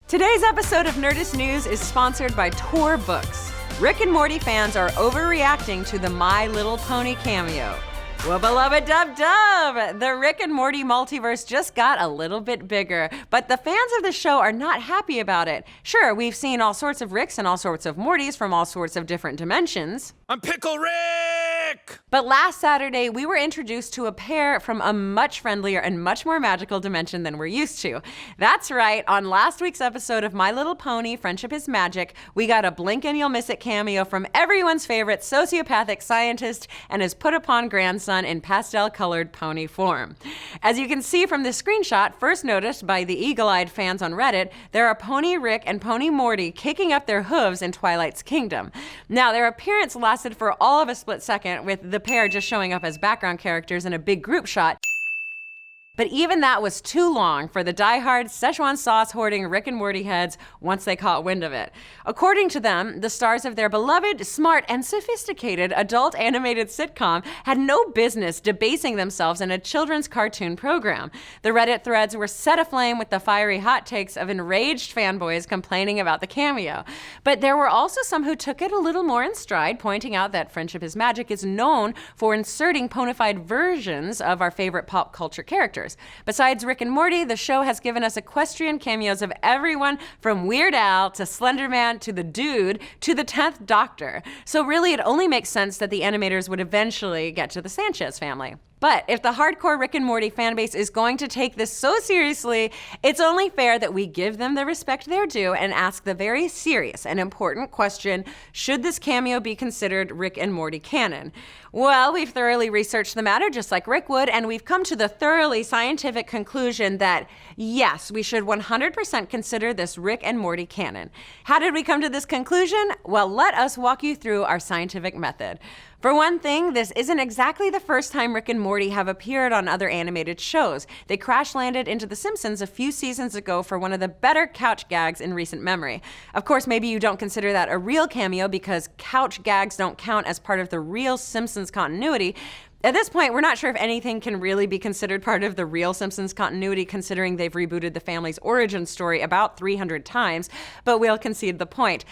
Today's episode of Nerdist News is sponsored by Tor Books. Rick and Morty fans are overreacting to the My Little Pony cameo. Wubba-lubba-dub-dub! The Rick and Morty multiverse just got a little bit bigger, but the fans of the show are not happy about it. Sure, we've seen all sorts of Ricks and all sorts of Mortys from all sorts of different dimensions. I'm Pickle Rick! But last Saturday, we were introduced to a pair from a much friendlier and much more magical dimension than we're used to. That's right, on last week's episode of My Little Pony, Friendship is Magic, we got a blink and you'll miss it cameo from everyone's favorite sociopathic scientist and his put-upon grandson in pastel-colored pony form. As you can see from this screenshot, first noticed by the eagle-eyed fans on Reddit, there are Pony Rick and Pony Morty kicking up their hooves in Twilight's kingdom. Now, their appearance lasted for all of a split second, with the pair just showing up as background characters in a big group shot. But even that was too long for the die-hard Szechuan sauce-hoarding Rick and Morty heads once they caught wind of it. According to them, the stars of their beloved, smart, and sophisticated adult animated sitcom had no business debasing themselves in a children's cartoon program. The Reddit threads were set aflame with the fiery hot takes of enraged fanboys complaining about the cameo. But there were also some who took it a little more in stride, pointing out that Friendship is Magic is known for inserting ponified versions of our favorite pop culture characters. Besides Rick and Morty, the show has given us equestrian cameos of everyone from Weird Al to Slender Man to the Dude to the 10th Doctor. So really, it only makes sense that the animators would eventually get to the Sanchez family. But if the hardcore Rick and Morty fanbase is going to take this so seriously, it's only fair that we give them the respect they're due and ask the very serious and important question, should this cameo be considered Rick and Morty canon? Well, we've thoroughly researched the matter just like Rick would, and we've come to the thoroughly scientific conclusion that yes, we should 100% consider this Rick and Morty canon. How did we come to this conclusion? Well, let us walk you through our scientific method. For one thing, this isn't exactly the first time Rick and Morty have appeared on other animated shows. They crash-landed into The Simpsons a few seasons ago for one of the better couch gags in recent memory. Of course, maybe you don't consider that a real cameo because couch gags don't count as part of the real Simpsons continuity. At this point, we're not sure if anything can really be considered part of the real Simpsons continuity, considering they've rebooted the family's origin story about 300 times, but we'll concede the point.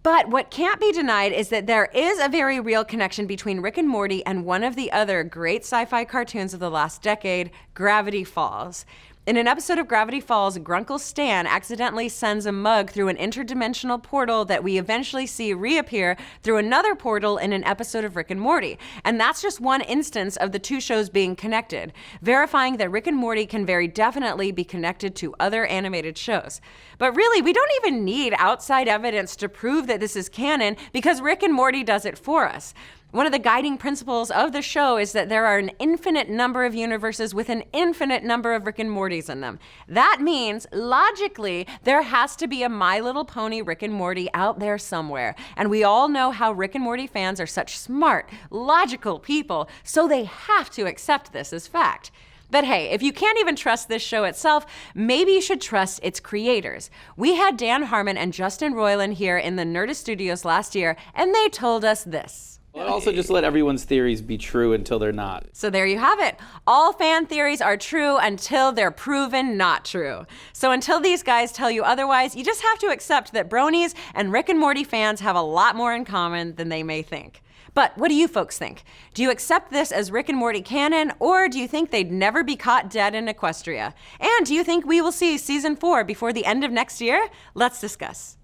But what can't be denied is that there is a very real connection between Rick and Morty and one of the other great sci-fi cartoons of the last decade, Gravity Falls. In an episode of Gravity Falls, Grunkle Stan accidentally sends a mug through an interdimensional portal that we eventually see reappear through another portal in an episode of Rick and Morty. And that's just one instance of the two shows being connected, verifying that Rick and Morty can very definitely be connected to other animated shows. But really, we don't even need outside evidence to prove that this is canon because Rick and Morty does it for us. One of the guiding principles of the show is that there are an infinite number of universes with an infinite number of Rick and Mortys in them. That means, logically, there has to be a My Little Pony Rick and Morty out there somewhere. And we all know how Rick and Morty fans are such smart, logical people, so they have to accept this as fact. But hey, if you can't even trust this show itself, maybe you should trust its creators. We had Dan Harmon and Justin Roiland here in the Nerdist studios last year, and they told us this. Well, also just let everyone's theories be true until they're not. So there you have it. All fan theories are true until they're proven not true. So until these guys tell you otherwise, you just have to accept that bronies and Rick and Morty fans have a lot more in common than they may think. But what do you folks think? Do you accept this as Rick and Morty canon, or do you think they'd never be caught dead in Equestria? And do you think we will see season 4 before the end of next year? Let's discuss.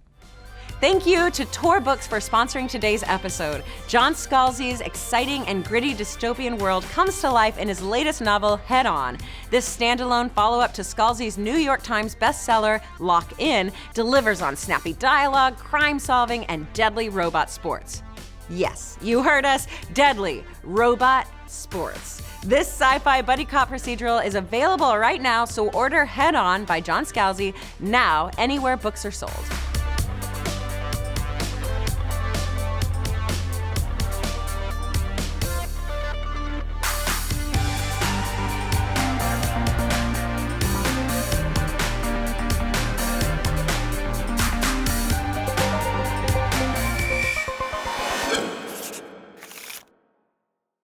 Thank you to Tor Books for sponsoring today's episode. John Scalzi's exciting and gritty dystopian world comes to life in his latest novel, Head On. This standalone follow-up to Scalzi's New York Times bestseller, Lock In, delivers on snappy dialogue, crime-solving, and deadly robot sports. Yes, you heard us, deadly robot sports. This sci-fi buddy cop procedural is available right now, so order Head On by John Scalzi now anywhere books are sold.